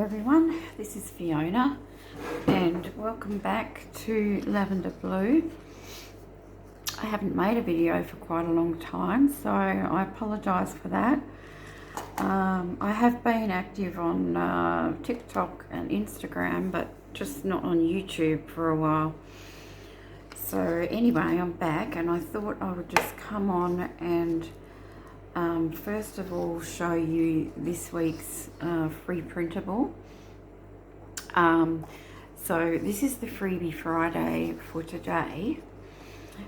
everyone, this is Fiona and welcome back to Lavender Blue. I haven't made a video for quite a long time, so I apologise for that. I have been active on TikTok and Instagram, but just not on YouTube for a while. So anyway, I'm back and I thought I would just come on and first of all show you this week's free printable. So this is the Freebie Friday for today,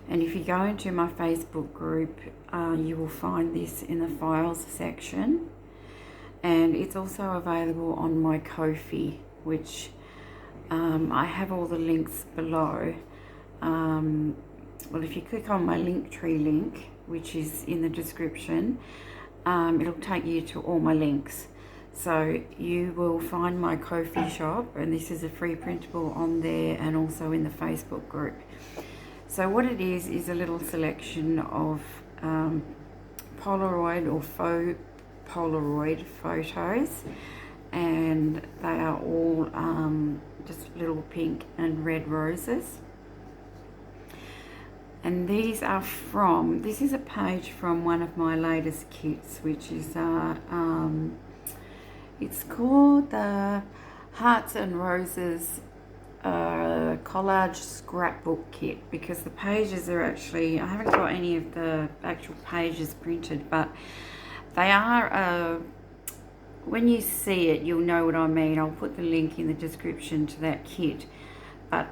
and if you go into my Facebook group you will find this in the files section, and it's also available on my Ko-fi, which I have all the links below. Well, if you click on my Linktree link, which is in the description, it'll take you to all my links. So you will find my Ko-fi shop, and this is a free printable on there and also in the Facebook group. So what it is a little selection of Polaroid or faux Polaroid photos, and they are all just little pink and red roses. And these are from, this is a page from one of my latest kits, which is it's called the Hearts and Roses collage scrapbook kit, because the pages are actually, I haven't got any of the actual pages printed, but they are, when you see it you'll know what I mean. I'll put the link in the description to that kit. But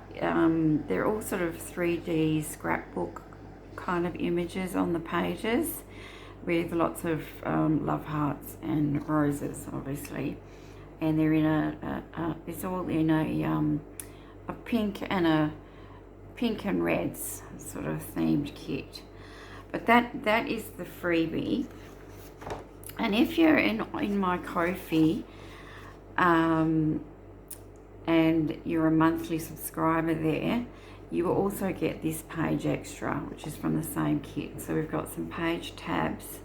they're all sort of 3D scrapbook kind of images on the pages with lots of love hearts and roses, obviously. And they're in it's all in a pink and reds sort of themed kit. But that is the freebie. And if you're in my Ko-fi, and you're a monthly subscriber there, you will also get this page extra, which is from the same kit. So we've got some page tabs,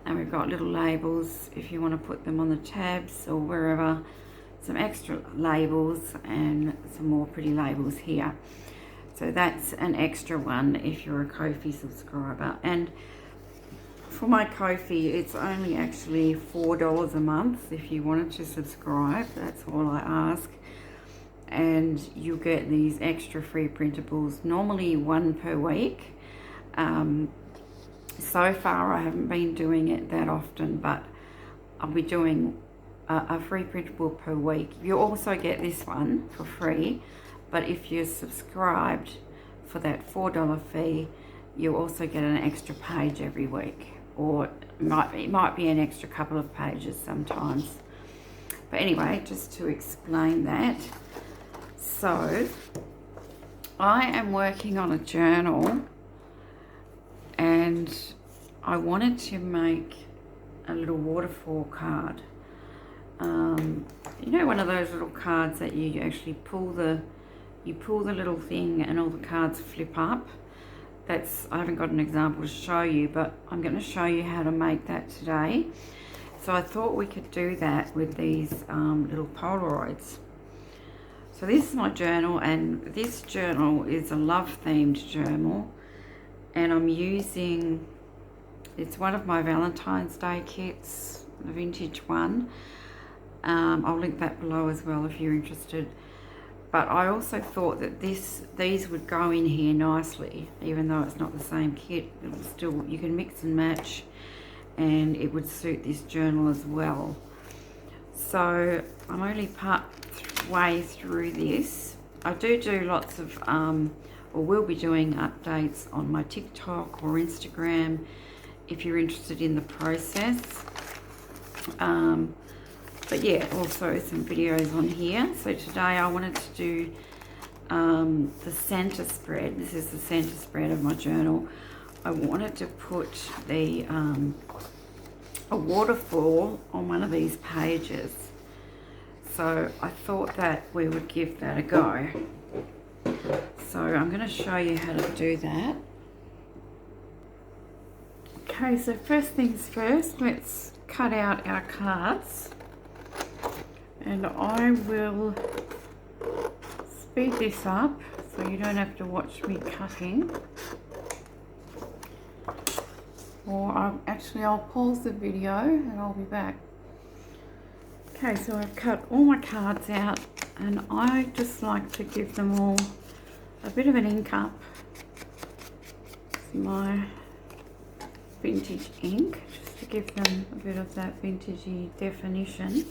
and we've got little labels if you want to put them on the tabs or wherever, some extra labels and some more pretty labels here. So that's an extra one if you're a Ko-fi subscriber. And for my Ko-fi, it's only actually $4 a month if you wanted to subscribe. That's all I ask. And you get these extra free printables, normally one per week. So far I haven't been doing it that often, but I'll be doing a free printable per week. You also get this one for free, but if you're subscribed for that $4 fee, you also get an extra page every week, or it might be an extra couple of pages sometimes. But anyway, just to explain that. So I am working on a journal, and I wanted to make a little waterfall card. You know, one of those little cards that you actually pull the little thing and all the cards flip up. I haven't got an example to show you, but I'm going to show you how to make that today. So I thought we could do that with these little Polaroids. So this is my journal, and this journal is a love themed journal, and I'm using, it's one of my Valentine's Day kits, a vintage one. I'll link that below as well if you're interested. But I also thought that these would go in here nicely, even though it's not the same kit. It'll still, you can mix and match, and it would suit this journal as well. So I'm only part way through this. I do lots of or will be doing updates on my TikTok or Instagram if you're interested in the process. But yeah, also some videos on here. So today I wanted to do the center spread. This is the center spread of my journal. I wanted to put the a waterfall on one of these pages. So I thought that we would give that a go. So I'm going to show you how to do that. Okay, so first things first, let's cut out our cards. And I will speed this up so you don't have to watch me cutting. Or I'll pause the video and I'll be back. Okay, so I've cut all my cards out, and I just like to give them all a bit of an ink up. It's my vintage ink, just to give them a bit of that vintagey definition.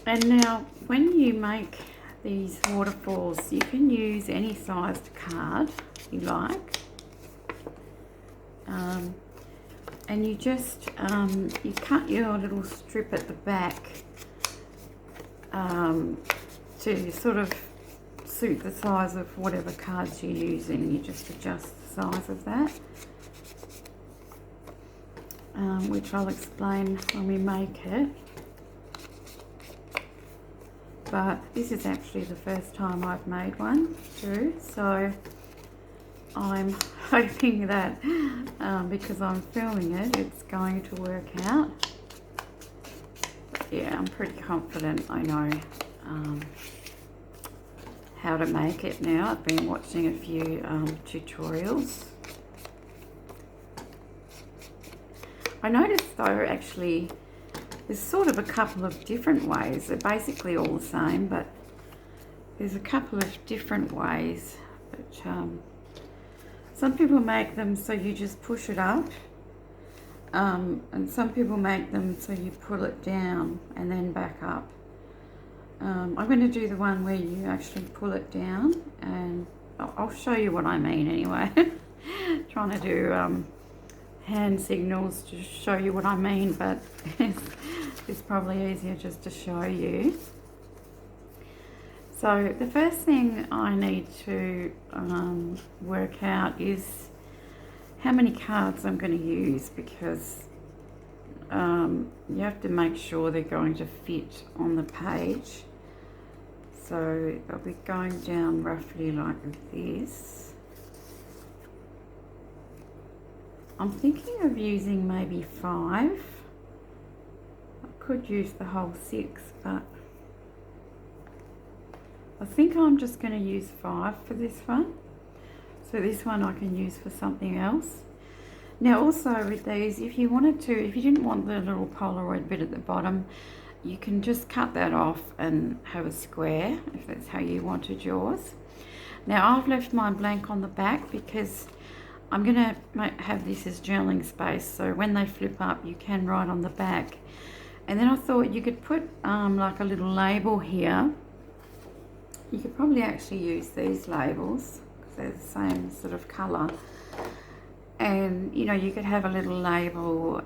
And now when you make these waterfalls, you can use any sized card you like, and you just you cut your little strip at the back to sort of suit the size of whatever cards you're using. You just adjust the size of that, which I'll explain when we make it. But this is actually the first time I've made one too, so I'm hoping that because I'm filming it, it's going to work out. But yeah, I'm pretty confident I know how to make it now. I've been watching a few tutorials. I noticed though, actually, there's sort of a couple of different ways. They're basically all the same, but there's a couple of different ways. But some people make them so you just push it up, and some people make them so you pull it down and then back up. I'm going to do the one where you actually pull it down, and I'll show you what I mean anyway. Trying to do hand signals to show you what I mean, but it's probably easier just to show you. So the first thing I need to work out is how many cards I'm going to use, because you have to make sure they're going to fit on the page. So I'll be going down roughly like this. I'm thinking of using maybe 5. I could use the whole 6, but I think I'm just going to use 5 for this one. So this one I can use for something else. Now also with these, if you wanted to, if you didn't want the little polaroid bit at the bottom, you can just cut that off and have a square, if that's how you wanted yours. Now I've left mine blank on the back because I'm going to have this as journaling space, so when they flip up you can write on the back. And then I thought you could put like a little label here. You could probably actually use these labels because they're the same sort of colour. And you know, you could have a little label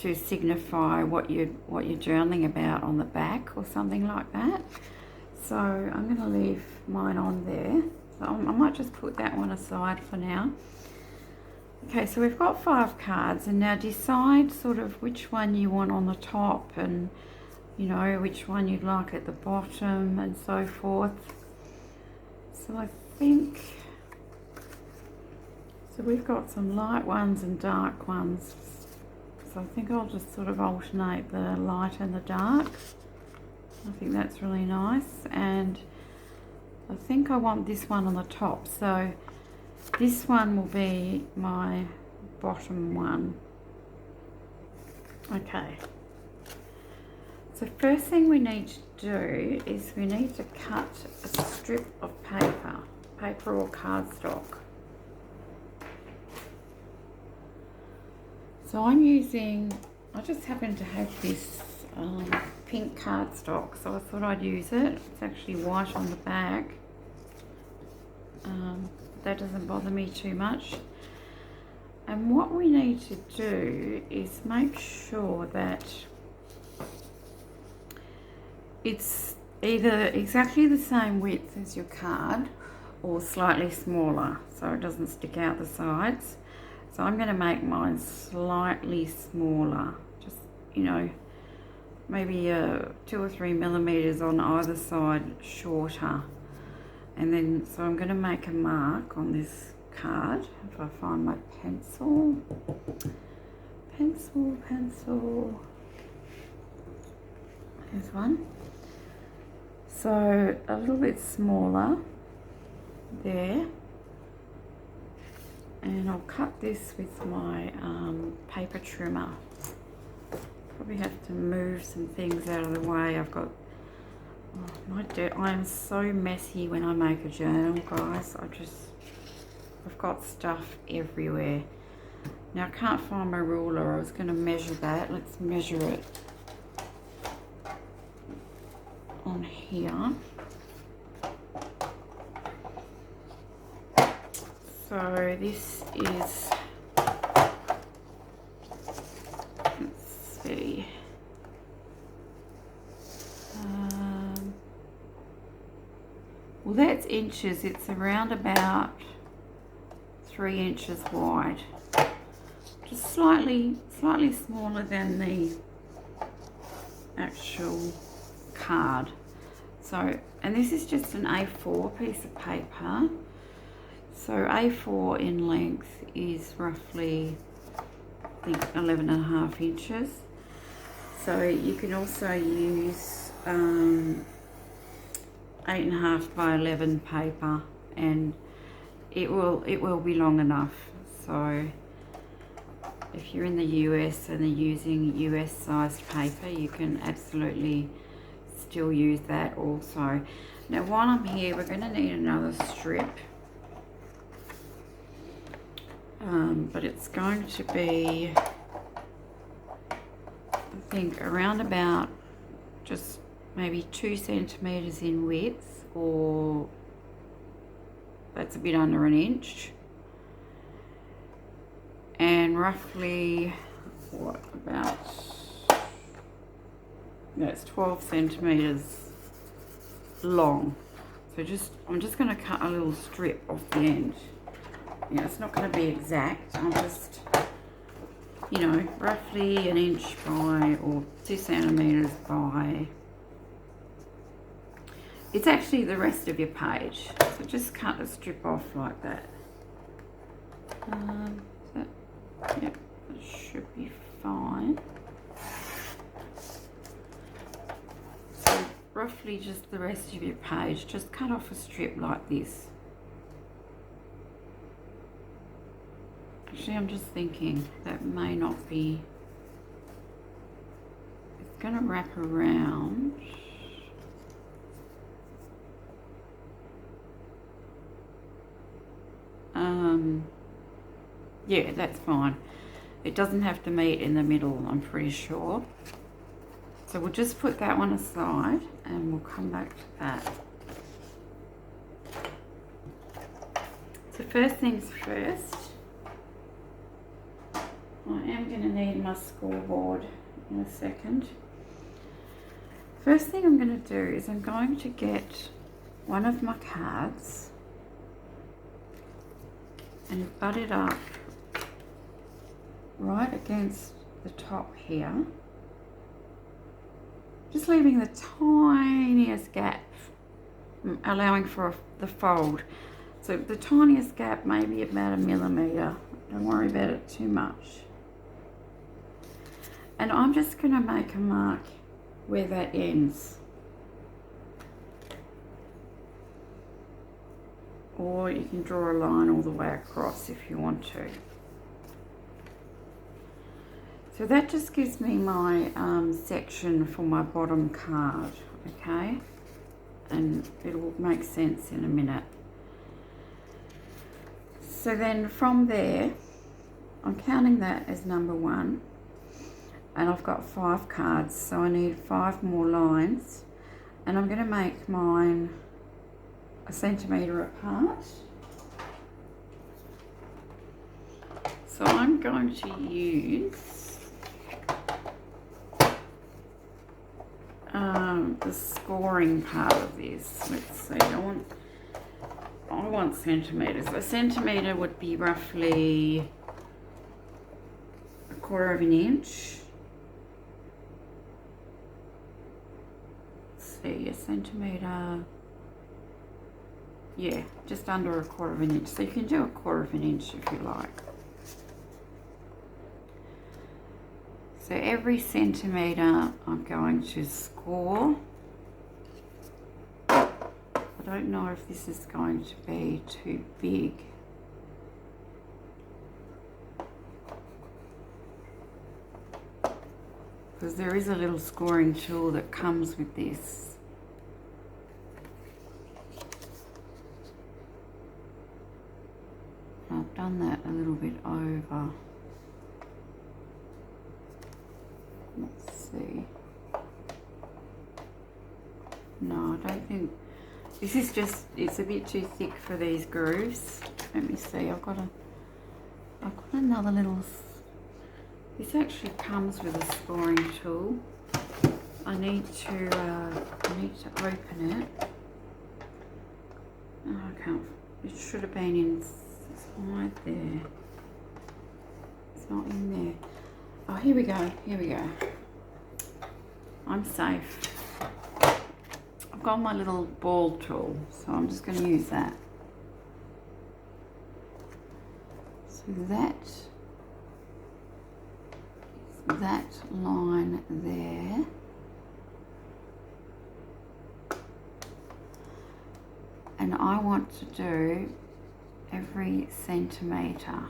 to signify what you're journaling about on the back or something like that. So I'm going to leave mine on there. So I might just put that one aside for now. Okay, so we've got 5 cards, and now decide sort of which one you want on the top, and you know, which one you'd like at the bottom and so forth. So I think, so we've got some light ones and dark ones. So I think I'll just sort of alternate the light and the dark. I think that's really nice. And I think I want this one on the top. So this one will be my bottom one. Okay. So first thing we need to do is we need to cut a strip of paper or cardstock. So I'm using, I just happen to have this pink cardstock, so I thought I'd use it. It's actually white on the back. That doesn't bother me too much. And what we need to do is make sure that it's either exactly the same width as your card or slightly smaller, so it doesn't stick out the sides. So I'm going to make mine slightly smaller, just, you know, maybe 2 or 3 millimeters on either side shorter. And then, so I'm going to make a mark on this card. If I find my pencil, Pencil, pencil. Here's one. So a little bit smaller there. And I'll cut this with my paper trimmer. Probably have to move some things out of the way. I've got my dirt. I am so messy when I make a journal, guys. I've got stuff everywhere. Now I can't find my ruler. I was going to measure that. Let's measure it on here. So this is, let's see, well that's inches. It's around about 3 inches wide. Just slightly smaller than the actual card. So, and this is just an A4 piece of paper. So A4 in length is roughly, I think, 11.5 inches. So you can also use 8.5 by 11 paper, and it will be long enough. So if you're in the US and they're using US sized paper, you can absolutely still use that also. Now while I'm here, we're going to need another strip, but it's going to be, I think, around about just maybe 2 centimeters in width, or that's a bit under 1 inch, and roughly what, about, it's 12 centimeters long. So I'm just going to cut a little strip off the end. Yeah, it's not going to be exact. I'm just, you know, roughly 1 inch by, or 2 centimeters by, it's actually the rest of your page. So just cut a strip off like that. Yep, that should be fine. So roughly just the rest of your page, just cut off a strip like this. Actually, I'm just thinking that may not be, it's going to wrap around. Yeah, that's fine. It doesn't have to meet in the middle, I'm pretty sure. So we'll just put that one aside and we'll come back to that. So first things first, I am going to need my scoreboard in a second. First thing I'm going to do is I'm going to get one of my cards and butt it up right against the top here, just leaving the tiniest gap, allowing for the fold. So the tiniest gap, maybe about 1 millimeter. Don't worry about it too much. And I'm just going to make a mark where that ends. Or you can draw a line all the way across if you want to. So that just gives me my section for my bottom card, okay? And it will make sense in a minute. So then from there, I'm counting that as number 1. And I've got 5 cards, so I need 5 more lines. And I'm going to make mine 1 centimeter apart. So I'm going to use the scoring part of this. Let's see, I want centimeters. A centimeter would be roughly 1/4 inch. Let's see, a centimeter, yeah, just under 1/4 inch. So you can do 1/4 inch if you like. So every centimetre I'm going to score. I don't know if this is going to be too big. Because there is a little scoring tool that comes with this. I've done that a little bit over. Let's see. No, I don't think, this is just, it's a bit too thick for these grooves. Let me see, I've got another little, this actually comes with a scoring tool. I need to open it. Oh, I can't, it should have been inside there. It's not in there. Oh, here we go, here we go. I'm safe. I've got my little ball tool, so I'm just going to use that. So that line there. And I want to do every centimetre.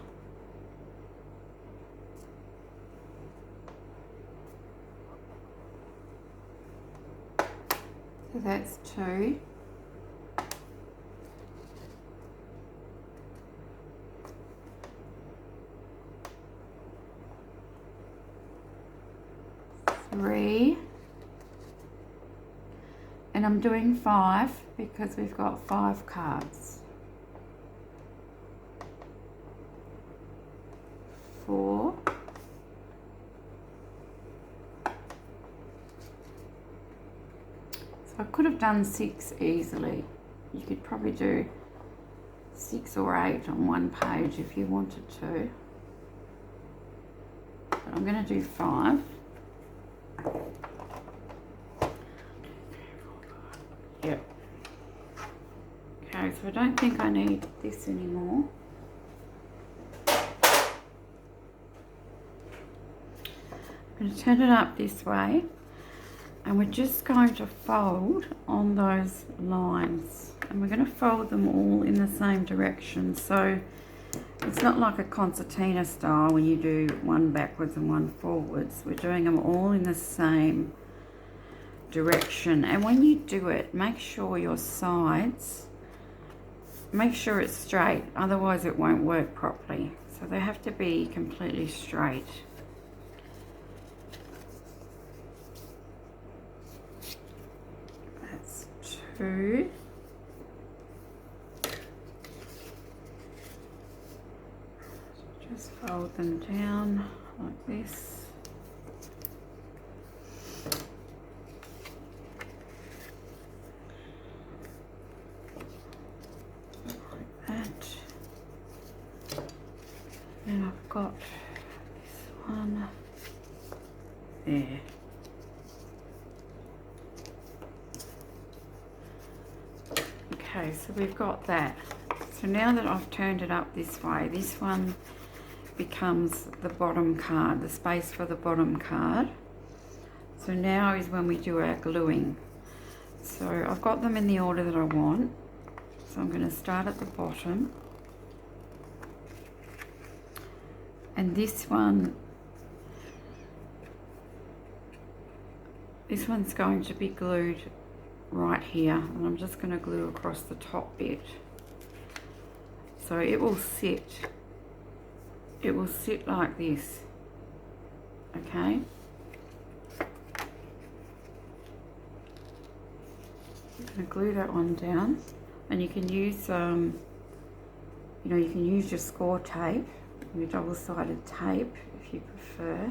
So that's 2. Three. And I'm doing 5 because we've got 5 cards. 4. So I could have done 6 easily. You could probably do 6 or 8 on one page if you wanted to. But I'm going to do 5. Yep. Okay, so I don't think I need this anymore. I'm going to turn it up this way, and we're just going to fold on those lines, and we're going to fold them all in the same direction. So it's not like a concertina style when you do one backwards and one forwards. We're doing them all in the same direction. And when you do it, make sure your sides, make sure it's straight, otherwise it won't work properly. So they have to be completely straight. That's 2. Just fold them down like this. And I've got this one there. Okay, so we've got that. So now that I've turned it up this way, this one becomes the bottom card, the space for the bottom card. So now is when we do our gluing. So I've got them in the order that I want. So I'm going to start at the bottom. And this one's going to be glued right here, and I'm just going to glue across the top bit. So it will sit like this, okay? I'm going to glue that one down, and you can use, you can use your score tape, your double-sided tape if you prefer.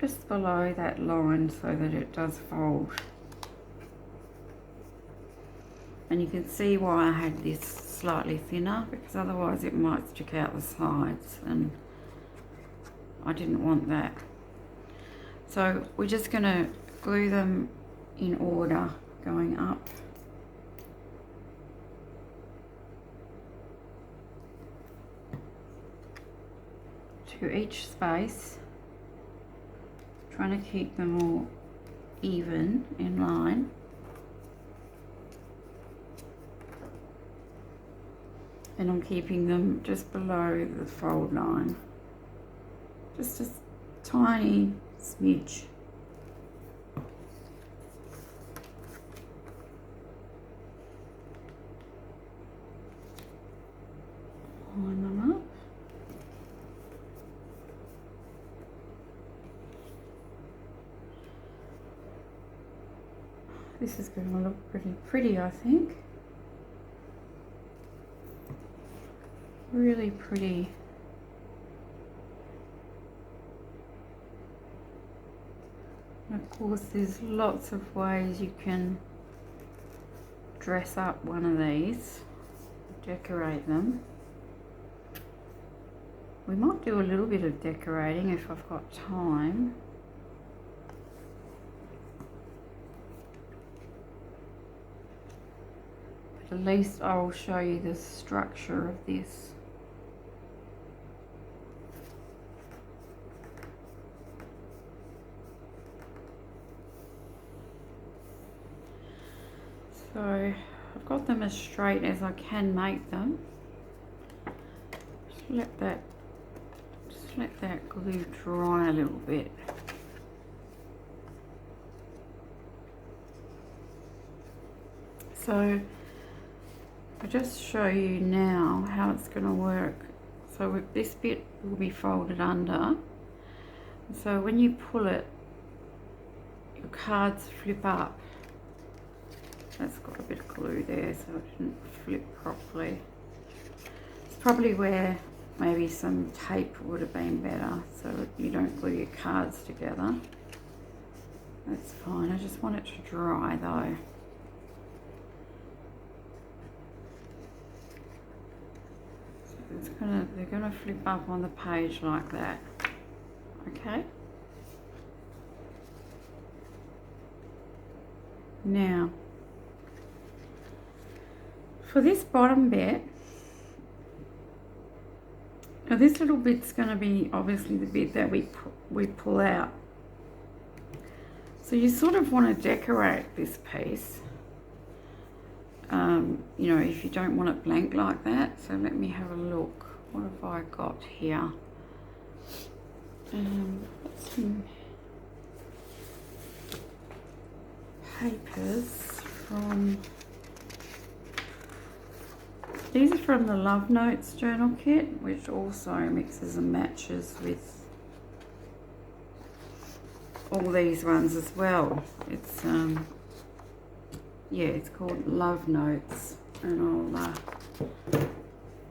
Just below that line so that it does fold. And you can see why I had this slightly thinner, because otherwise it might stick out the sides, and I didn't want that. So we're just going to glue them in order, going up. to each space, trying to keep them all even in line. And I'm keeping them just below the fold line, just a tiny smidge. Line them up. This is going to look pretty pretty, I think. Really pretty. And of course, there's lots of ways you can dress up one of these, decorate them. We might do a little bit of decorating if I've got time. But at least I will show you the structure of this. So I've got them as straight as I can make them. Just let that glue dry a little bit. So I'll just show you now how it's going to work. So this bit will be folded under. So when you pull it, your cards flip up. That's got a bit of glue there, so it didn't flip properly. It's probably where maybe some tape would have been better, so that you don't glue your cards together. That's fine. I just want it to dry though. So they're gonna flip up on the page like that. Okay. Now, for this bottom bit, now this little bit's going to be obviously the bit that we pull out. So you sort of want to decorate this piece, you know, if you don't want it blank like that. So let me have a look. What have I got here? Some papers from... These are from the Love Notes journal kit, which also mixes and matches with all these ones as well. It's yeah, it's called Love Notes, and I'll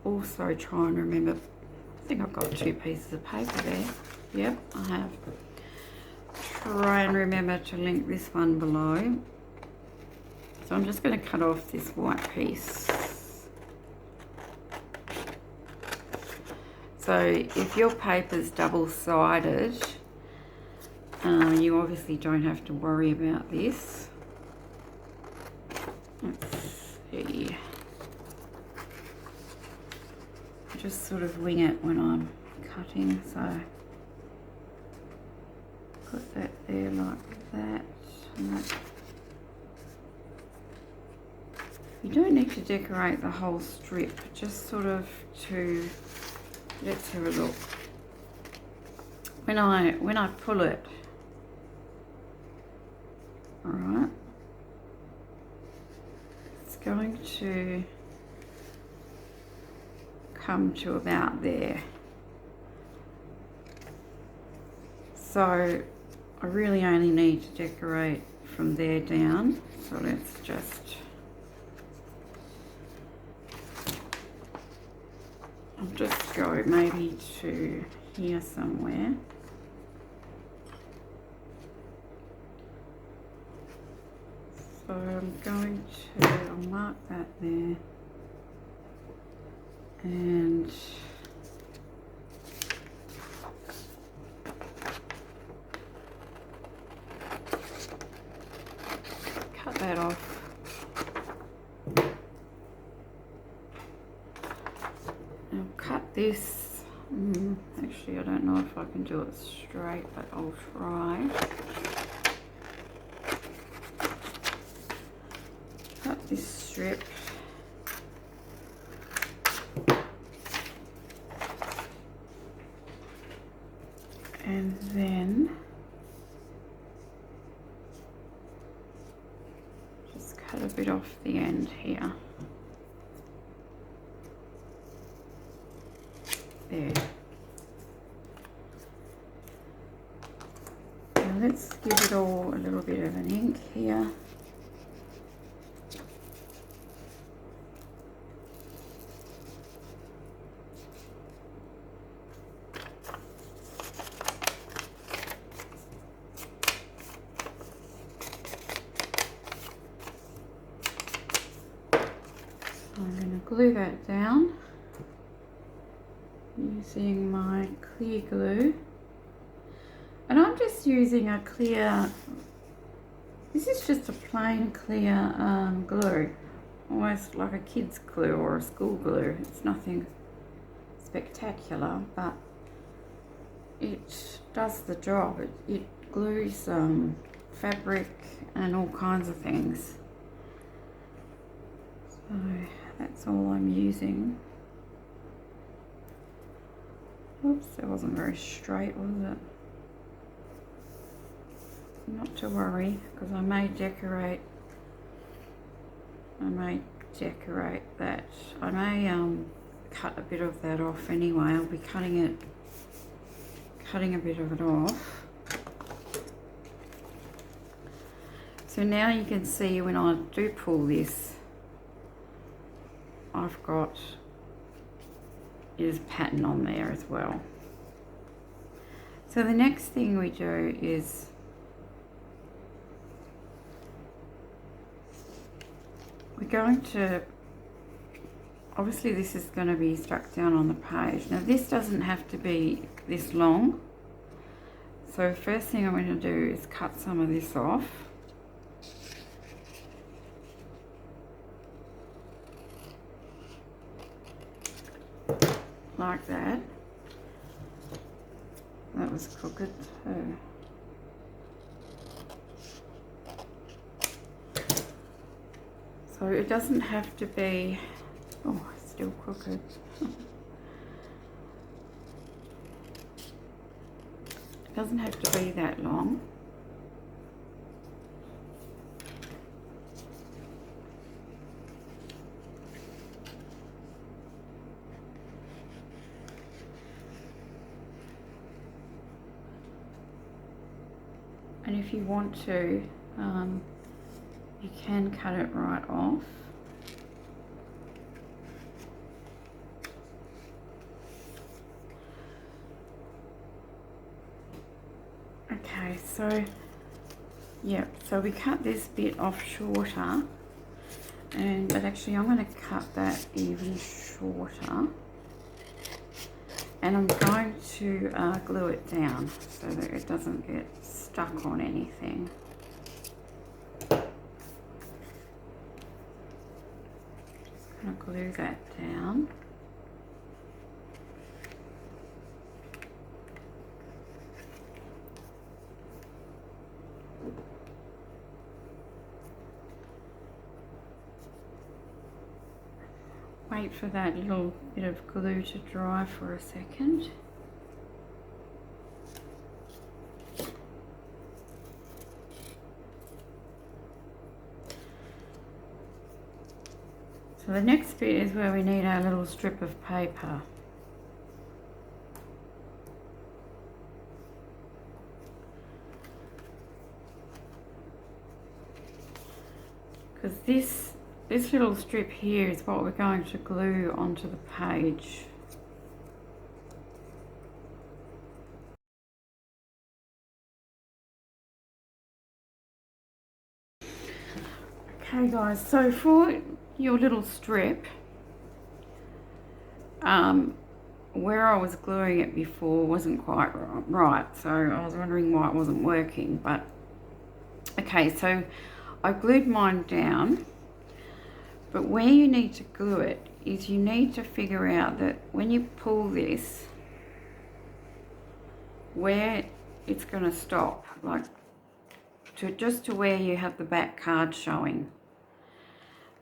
also try and remember. I think I've got 2 pieces of paper there. Yep, I have. Try and remember to link this one below. So I'm just going to cut off this white piece. So if your paper's double-sided, you obviously don't have to worry about this. Let's see. I just sort of wing it when I'm cutting, so put that there like that. And that. You don't need to decorate the whole strip, just sort of to... Let's have a look. When I pull it, all right, it's going to come to about there. So I really only need to decorate from there down. So let's just... I'll just go maybe to here somewhere. So I'm going to, I'll mark that there. And cut that off. I'll cut this. Actually, Actually, I don't know if I can do it straight, but I'll try. Cut this strip. And then just cut a bit off the end here. There. Now let's give it all a little bit of an ink here. I'm going to glue that down using my clear glue, and I'm just using a clear, this is just a plain clear glue, almost like a kid's glue or a school glue. It's nothing spectacular, but it does the job. It glues fabric and all kinds of things. So that's all I'm using. Oops, that wasn't very straight, was it? Not to worry, because I may decorate that. I may cut a bit of that off anyway. I'll be cutting a bit of it off. So now you can see when I do pull this, I've got is pattern on there as well. So the next thing we do is we're going to, obviously this is going to be stuck down on the page. Now this doesn't have to be this long. So first thing I'm going to do is cut some of this off. Like that. That was crooked too. So it doesn't have to be, oh, it's still crooked. It doesn't have to be that long. And if you want to, you can cut it right off. Okay, so yeah, so we cut this bit off shorter, but actually I'm going to cut that even shorter. And I'm going to glue it down so that it doesn't get stuck on anything. Just going to glue that down. Wait for that little bit of glue to dry for a second. So the next bit is where we need our little strip of paper. Because this little strip here is what we're going to glue onto the page. Okay guys, so for your little strip, where I was gluing it before wasn't quite right, so I was wondering why it wasn't working. But okay, so I glued mine down, but where you need to glue it is you need to figure out that when you pull this, where it's going to stop, like just to where you have the back card showing.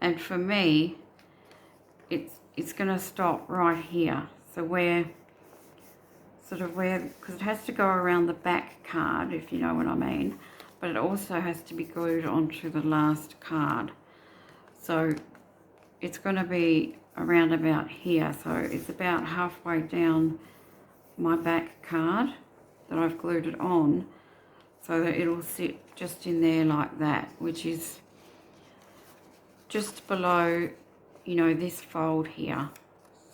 And for me, it's going to stop right here. So where, sort of where, because it has to go around the back card, if you know what I mean, but it also has to be glued onto the last card. So it's going to be around about here. So it's about halfway down my back card that I've glued it on, so that it'll sit just in there like that, which is just below, you know, this fold here.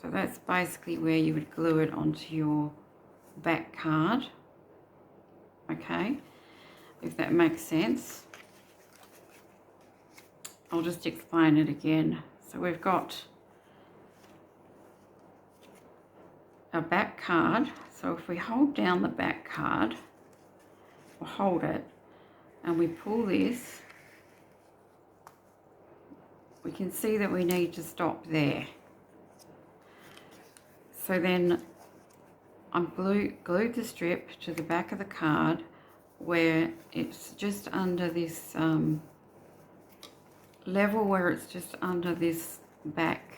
So that's basically where you would glue it onto your back card. Okay, if that makes sense. I'll just explain it again. So we've got our back card. So if we hold down the back card, or hold it, and we pull this, we can see that we need to stop there. So then I'm glued the strip to the back of the card where it's just under this level, where it's just under this back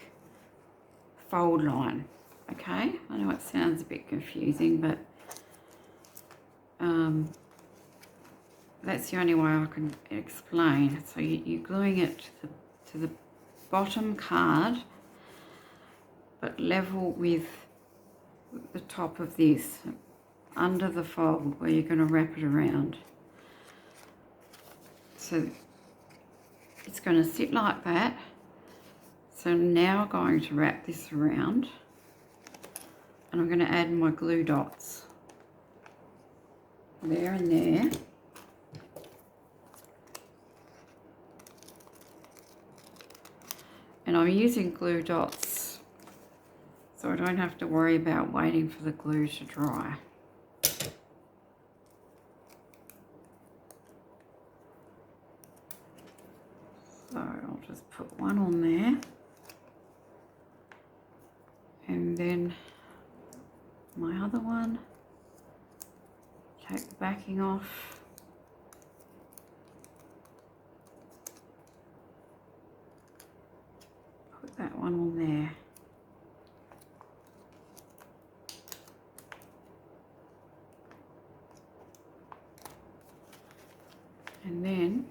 fold line. Okay, I know it sounds a bit confusing, but that's the only way I can explain. So you're gluing it to the bottom card, but level with the top of this, under the fold where you're going to wrap it around. So it's going to sit like that. So now I'm going to wrap this around, and I'm going to add my glue dots there and there. And I'm using glue dots so I don't have to worry about waiting for the glue to dry. So I'll just put one on there, and then my other one, take the backing off. Put that one on there. And then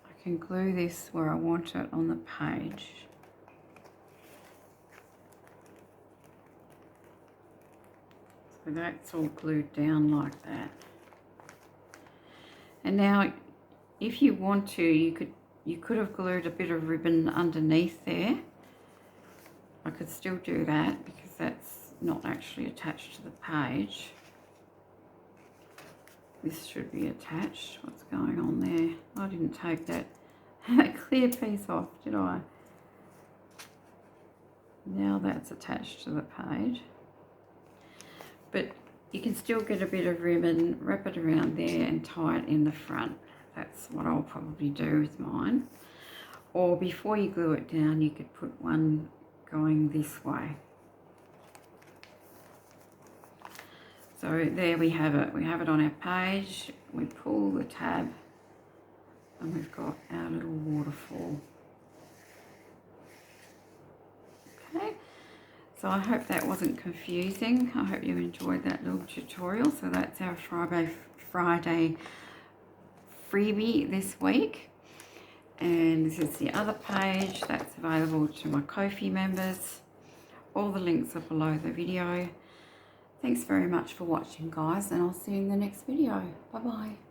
I can glue this where I want it on the page. So that's all glued down like that. And now, if you want to, you could have glued a bit of ribbon underneath there. I could still do that because that's not actually attached to the page. This should be attached. What's going on there? I didn't take that clear piece off, did I? Now that's attached to the page. But you can still get a bit of ribbon, wrap it around there and tie it in the front. That's what I'll probably do with mine. Or before you glue it down, you could put one going this way. So there we have it. We have it on our page. We pull the tab and we've got our little waterfall. Okay, so I hope that wasn't confusing. I hope you enjoyed that little tutorial. So that's our Friday freebie this week. And this is the other page that's available to my Ko-fi members. All the links are below the video. Thanks very much for watching, guys, and I'll see you in the next video. Bye bye.